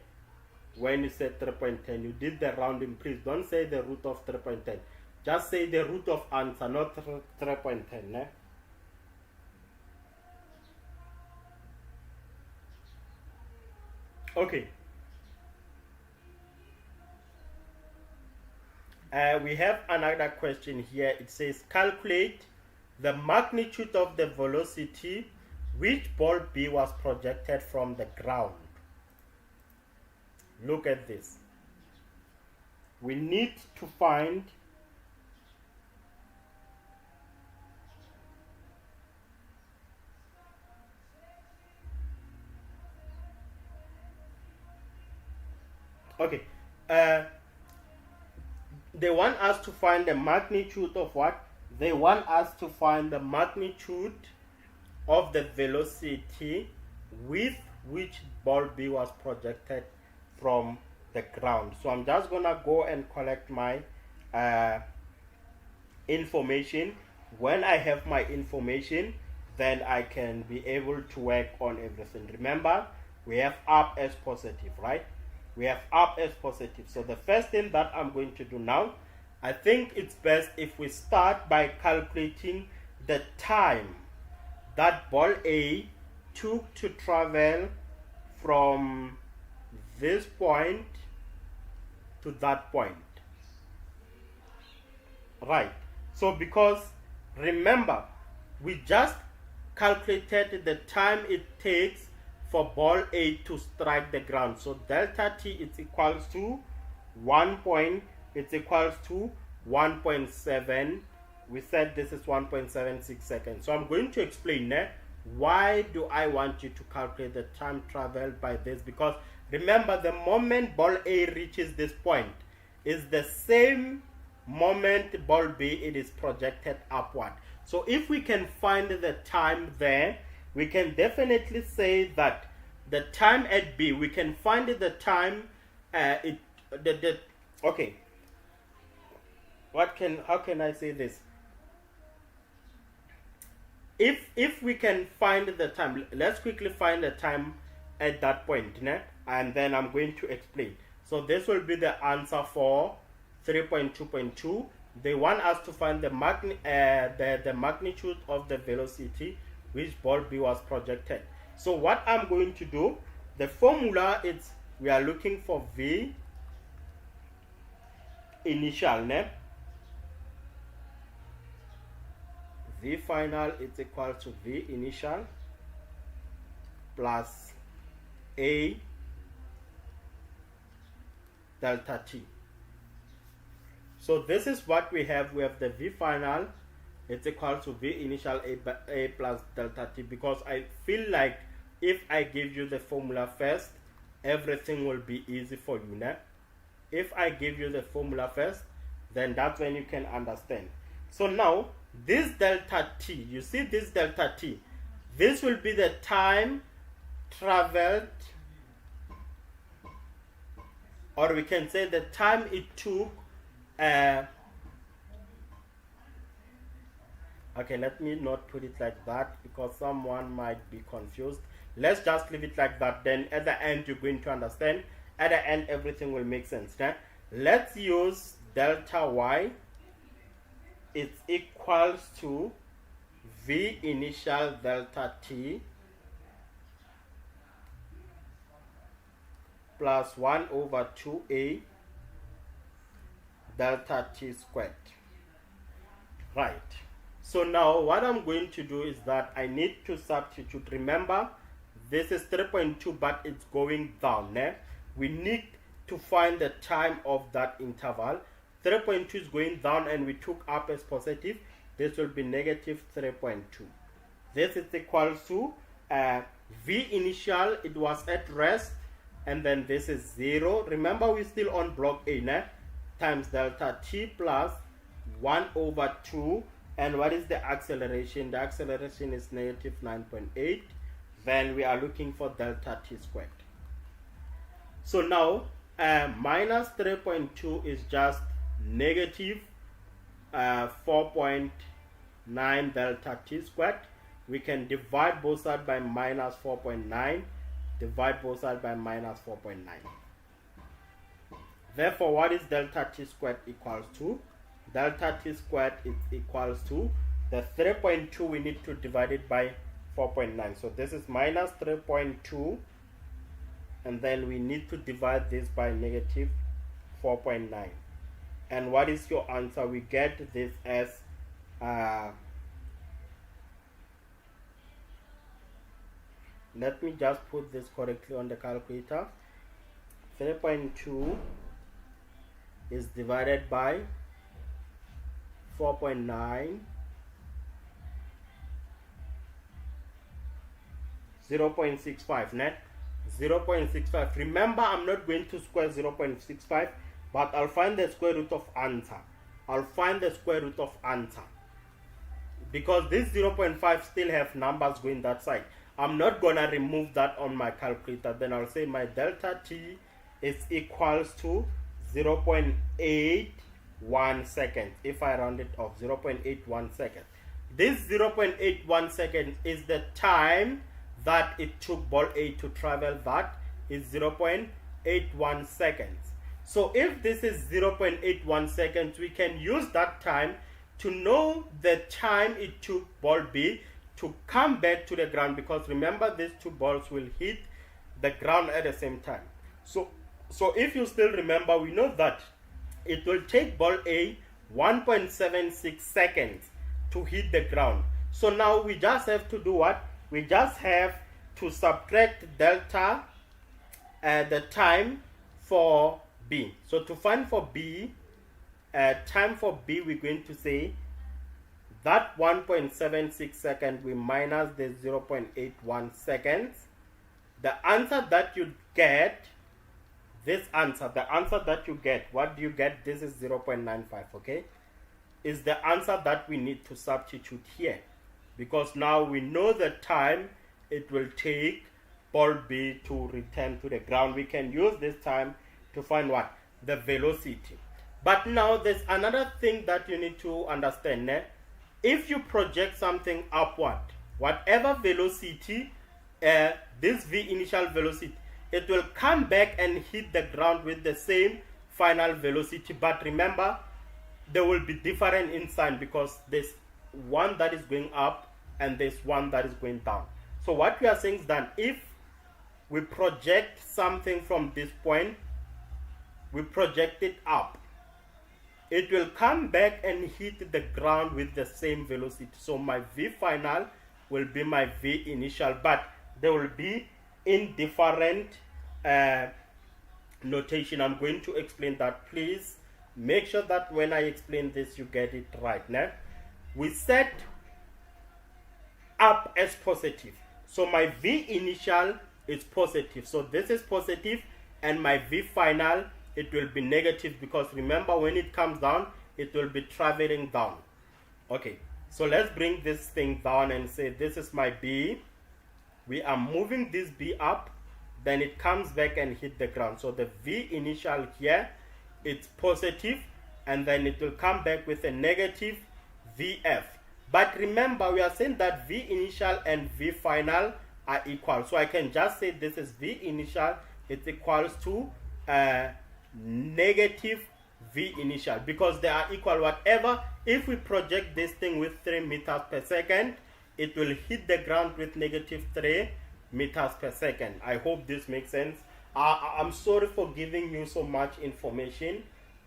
When you said 3.10, you did the rounding. Please don't say the root of 3.10. Just say the root of answer, not 3.10. Okay. We have another question here. It says calculate the magnitude of the velocity which ball B was projected from the ground. Look at this. We need to find okay. They want us to find the magnitude of what? They want us to find the magnitude of the velocity with which ball B was projected from the ground. So I'm just gonna go and collect my information. When I have my information, then I can be able to work on everything. Remember, we have up as positive, right? We have up as positive. So the first thing that I'm going to do now, I think it's best if we start by calculating the time that ball A took to travel from this point to that point. Right. So because remember, we just calculated the time it takes for ball A to strike the ground. So delta T is equals to 1.7. We said this is 1.76 seconds. So I'm going to explain why do I want you to calculate the time traveled by this, because remember, the moment ball A reaches this point is the same moment ball B it is projected upward. So if we can find the time there, we can definitely say that the time at B, we can find the time okay, how can I say this? If we can find the time, let's quickly find the time at that point, and then I'm going to explain. So this will be the answer for 3.2.2. They want us to find the magnitude of the velocity which ball B was projected. So what I'm going to do, the formula is we are looking for V initial, V final is equal to V initial plus A delta T. So this is what we have. We have the V final, it's equal to V initial A plus delta T, because I feel like if I give you the formula first, everything will be easy for you. If I give you the formula first, then that's when you can understand. So now, this delta T, you see this delta T, this will be the time traveled, or we can say the time it took. Okay, let me not put it like that because someone might be confused. Let's just leave it like that. Then at the end, you're going to understand. At the end, everything will make sense. Let's use delta Y. It's equals to V initial delta T plus 1 over 2A delta T squared. Right. So now what I'm going to do is that I need to substitute. Remember, this is 3.2, but it's going down. We need to find the time of that interval. 3.2 is going down and we took up as positive. This will be negative 3.2. This is equal to V initial, it was at rest, and then this is 0. Remember, we're still on block A, times delta T plus 1 over 2. And what is the acceleration? The acceleration is negative 9.8. Then we are looking for delta T squared. So now minus 3.2 is just negative 4.9 delta T squared. We can divide both sides by minus 4.9. Divide both sides by minus 4.9. Therefore, what is delta T squared equals to? Delta T squared is equals to the 3.2, we need to divide it by 4.9. So this is minus 3.2 and then we need to divide this by negative 4.9. And what is your answer? We get this as let me just put this correctly on the calculator. 3.2 is divided by 4.9, 0.65 net, 0.65. Remember, I'm not going to square 0.65, but I'll find the square root of answer. I'll find the square root of answer, because this 0.5 still have numbers going that side. I'm not gonna remove that on my calculator. Then I'll say my delta t is equals to 0.81 seconds. If I round it off, 0.81 seconds. This 0.81 seconds is the time that it took ball A to travel. That is 0.81 seconds. So if this is 0.81 seconds, we can use that time to know the time it took ball B to come back to the ground, because remember, these two balls will hit the ground at the same time. So if you still remember, we know that it will take ball A 1.76 seconds to hit the ground. So now we just have to do what? We just have to subtract delta the time for B. So to find for B, time for B, we're going to say that 1.76 seconds, we minus the 0.81 seconds. The answer that you get, this answer, the answer that you get, what do you get? This is 0.95, okay? Is the answer that we need to substitute here. Because now we know the time it will take ball B to return to the ground. We can use this time to find what? The velocity. But now there's another thing that you need to understand. If you project something upward, whatever velocity, this V initial velocity, it will come back and hit the ground with the same final velocity. But remember, there will be different in sign, because there's one that is going up and there's one that is going down. So what we are saying is that if we project something from this point, we project it up, it will come back and hit the ground with the same velocity. So my V final will be my V initial, but they will be in different notation. I'm going to explain that. Please make sure that when I explain this, you get it right. Now we set up as positive, so my V initial is positive, so this is positive, and my V final, it will be negative, because remember, when it comes down, it will be traveling down. Okay, so let's bring this thing down and say this is my B. We are moving this B up, then it comes back and hit the ground. So the V initial here, it's positive, and then it will come back with a negative VF. But remember, we are saying that V initial and V final are equal. So I can just say this is V initial, it's equals to negative V initial, because they are equal. Whatever, if we project this thing with 3 meters per second, it will hit the ground with negative 3 meters per second. I hope this makes sense. I'm sorry for giving you so much information,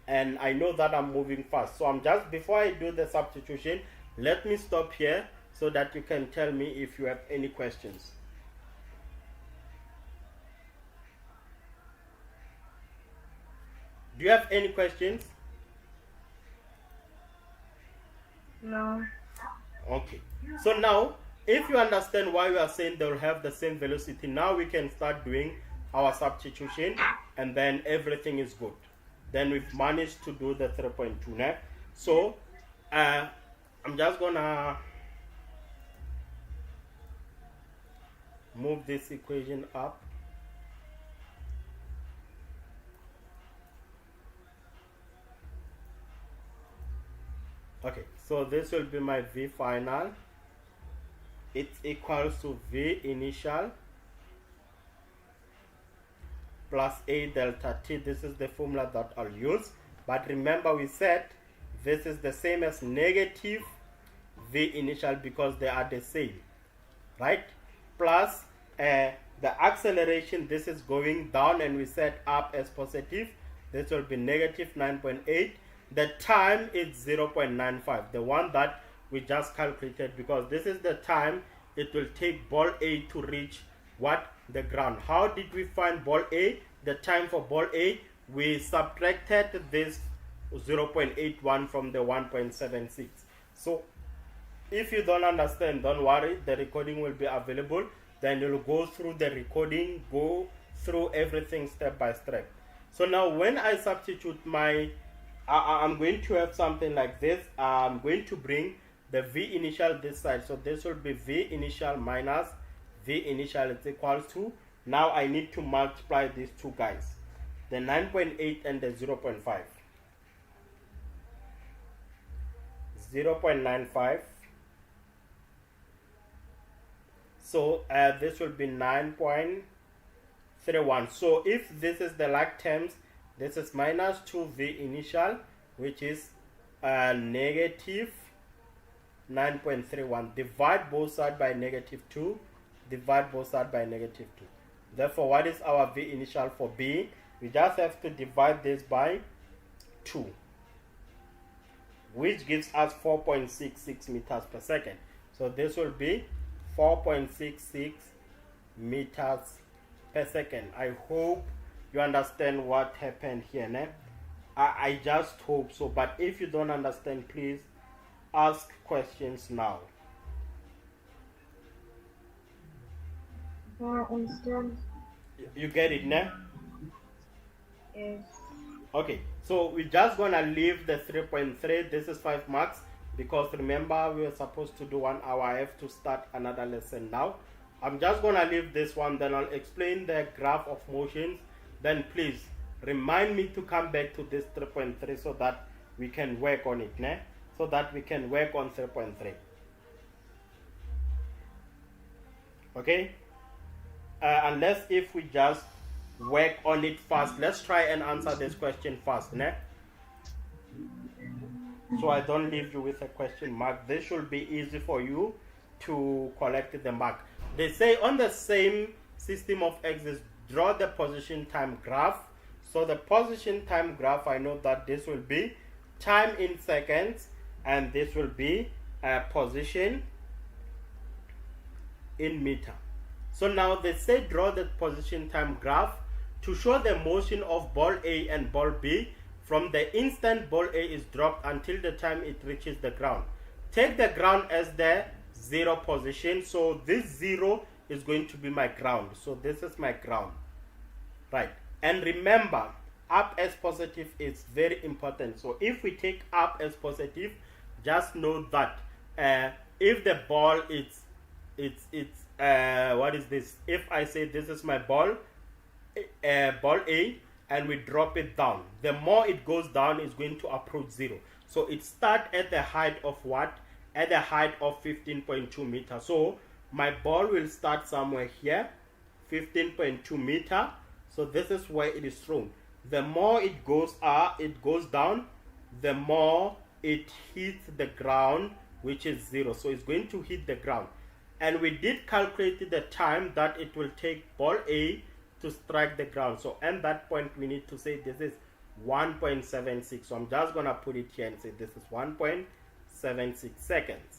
and I know that I'm moving fast. So I'm just, before I do the substitution, let me stop here so that you can tell me if you have any questions. Do you have any questions? No. Okay. So now, if you understand why we are saying they will have the same velocity, now we can start doing our substitution, and then everything is good. Then we've managed to do the 3.2 net. So I'm just gonna move this equation up. Okay, so this will be my V final. It's equals to V initial plus A delta T. This is the formula that I'll use. But remember, we said this is the same as negative V initial because they are the same, right? Plus The acceleration, this is going down, and we set up as positive. This will be negative 9.8. The time is 0.95, the one that we just calculated, because this is the time it will take ball A to reach what? The ground. How did we find ball A? The time for ball A, we subtracted this 0.81 from the 1.76. So if you don't understand, don't worry, the recording will be available. Then you'll go through the recording, go through everything step by step. So now when I substitute my, I'm going to have something like this. I'm going to bring the V initial this side. So this will be V initial minus V initial is equals to, now I need to multiply these two guys, the 9.8 and the 0.5. 0.95. So this will be 9.31. So if this is the like terms, this is minus 2V initial, which is negative 9.31. Divide both sides by negative 2. Divide both sides by negative 2. Therefore, what is our V initial for B? We just have to divide this by 2, which gives us 4.66 meters per second. So this will be 4.66 meters per second. I hope you understand what happened here. Ne? I just hope so. But if you don't understand, please ask questions now. For instance, You get it, ne? yes. Okay, so we're just gonna leave the 3.3. This is 5 marks, because remember we were supposed to do 1 hour. I have to start another lesson now. I'm just gonna leave this one, then I'll explain the graph of motions. Then please remind me to come back to this 3.3 so that we can work on it, ne? So that we can work on 3.3. Okay? Unless if we just work on it fast. Let's try and answer this question fast, ne? So I don't leave you with a question mark. This should be easy for you to collect the mark. They say on the same system of axis, draw the position time graph. So the position time graph, I know that this will be time in seconds, and this will be position in meter. So now they say draw the position time graph to show the motion of ball A and ball B from the instant ball A is dropped until the time it reaches the ground. Take the ground as the 0 position. So this 0 is going to be my ground. So this is my ground. Right. And remember, up as positive is very important. So if we take up as positive, just know that if the ball is what is this? If I say this is my ball, ball A, and we drop it down, the more it goes down, it's going to approach 0. So it starts at the height of what? At the height of 15.2 meters. So my ball will start somewhere here, 15.2 meter. So this is where it is thrown. The more it goes down, the more it hits the ground, which is 0. So it's going to hit the ground. And we did calculate the time that it will take ball A to strike the ground. So at that point, we need to say this is 1.76. So I'm just going to put it here and say this is 1.76 seconds.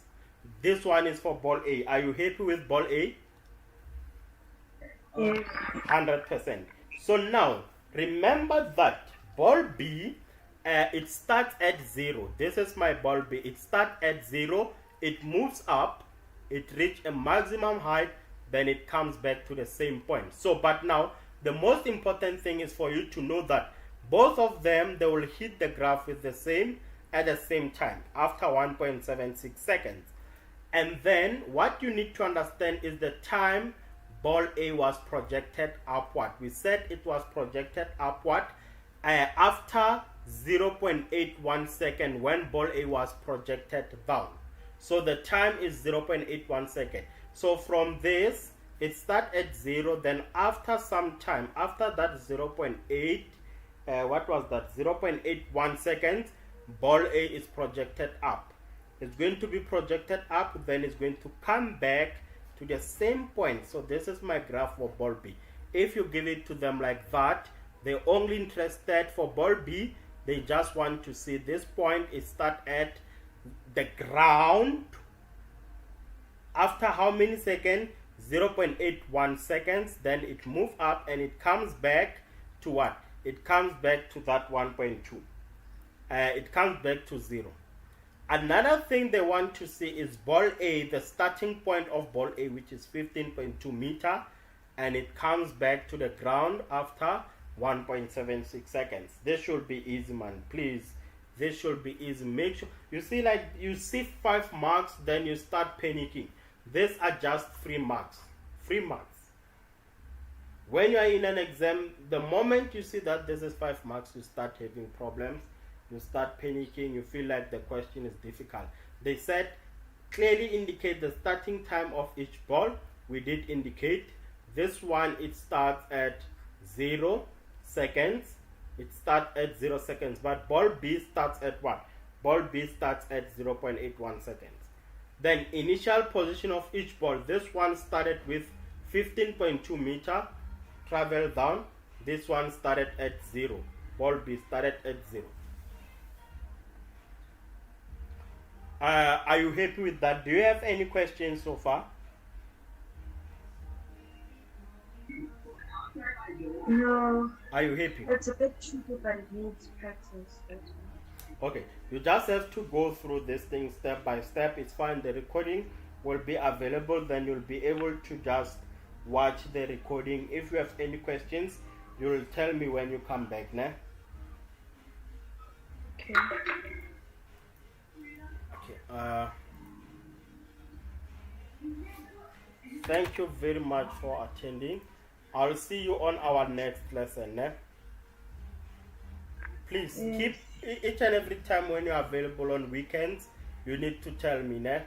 This one is for ball A. Are you happy with ball A? Yes. 100%. So now, remember that ball B, it starts at 0. This is my ball B. It starts at 0. It moves up. It reaches a maximum height, then it comes back to the same point. So, but now, the most important thing is for you to know that both of them, they will hit the graph with the same at the same time after 1.76 seconds. And then what you need to understand is the time ball A was projected upward. We said it was projected upward after 0.81 second when ball A was projected down. So the time is 0.81 second. So from this, it starts at 0. Then after some time, after that 0.8, what was that? 0.81 seconds, ball A is projected up. It's going to be projected up, then it's going to come back to the same point. So this is my graph for ball B. If you give it to them like that, they're only interested for ball B. They just want to see this point. It start at the ground. After how many seconds? 0.81 seconds. Then it moves up and it comes back to what? It comes back to that 1.2. It comes back to 0. Another thing they want to see is ball A, the starting point of ball A, which is 15.2 meter, and it comes back to the ground after 1.76 seconds. This should be easy, man. Please, this should be easy. Make sure you see, like, you see 5 marks, then you start panicking. These are just 3 marks. 3 marks. When you are in an exam, the moment you see that this is 5 marks, you start having problems. You start panicking. You feel like the question is difficult. They said clearly indicate the starting time of each ball. We did indicate. This one, it starts at 0 seconds. It starts at 0 seconds. But ball B starts at what? Ball B starts at 0.81 seconds. Then initial position of each ball. This one started with 15.2 meter. Travel down. This one started at 0. Ball B started at 0. Are you happy with that? Do you have any questions so far? No. Are you happy? It's a bit tricky, but it needs practice. Okay, you just have to go through this thing step by step. It's fine. The recording will be available. Then you'll be able to just watch the recording. If you have any questions, you will tell me when you come back, nah? Okay. Thank you very much for attending. I'll see you on our next lesson, né? Please keep each and every time when you're available on weekends, you need to tell me, né?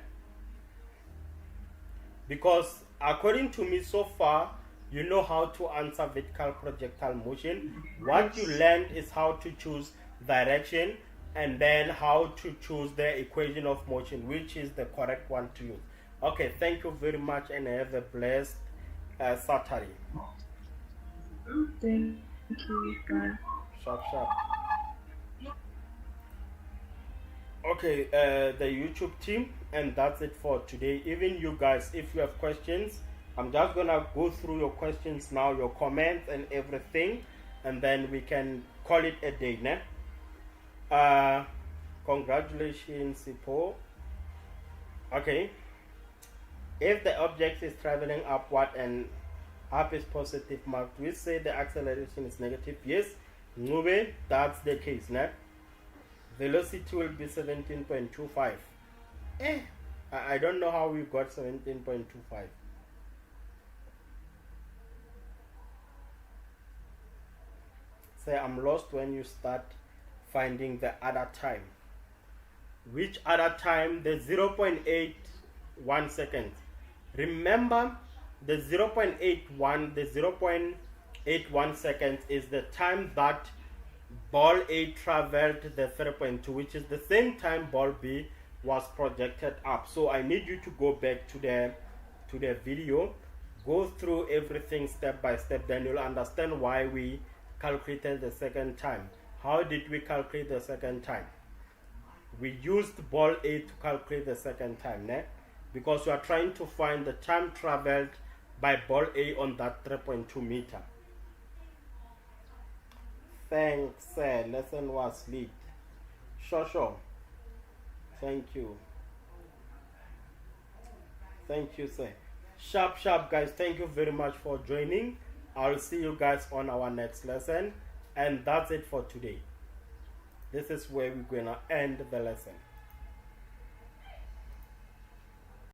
Because according to me so far, you know how to answer vertical projectile motion. What you learned is how to choose direction and then how to choose the equation of motion, which is the correct one to use. Okay, thank you very much and have a blessed Saturday. Thank you. Bye. Sharp, sharp. Okay, the YouTube team, and that's it for today. Even you guys, if you have questions, I'm just gonna go through your questions now, your comments and everything, and then we can call it a day, né? Congratulations, Sipo. Okay. If the object is traveling upward and up is positive mark, we say the acceleration is negative. Yes, Ngube, that's the case, né? Velocity will be 17.25. I don't know how we got 17.25. Say I'm lost when you start finding the other time. Which other time? The 0.81 seconds. Remember, the 0.81 seconds is the time that ball A traveled the 3.2, which is the same time ball B was projected up. So I need you to go back to the video, go through everything step by step, then you'll understand why we calculated the second time. How did we calculate the second time? We used ball A to calculate the second time, né? Because we are trying to find the time traveled by ball A on that 3.2 meter. Thanks, sir. Lesson was lit. Sure. Thank you. Thank you, sir. Sharp, guys. Thank you very much for joining. I'll see you guys on our next lesson. And that's it for today. This is where we're going to end the lesson.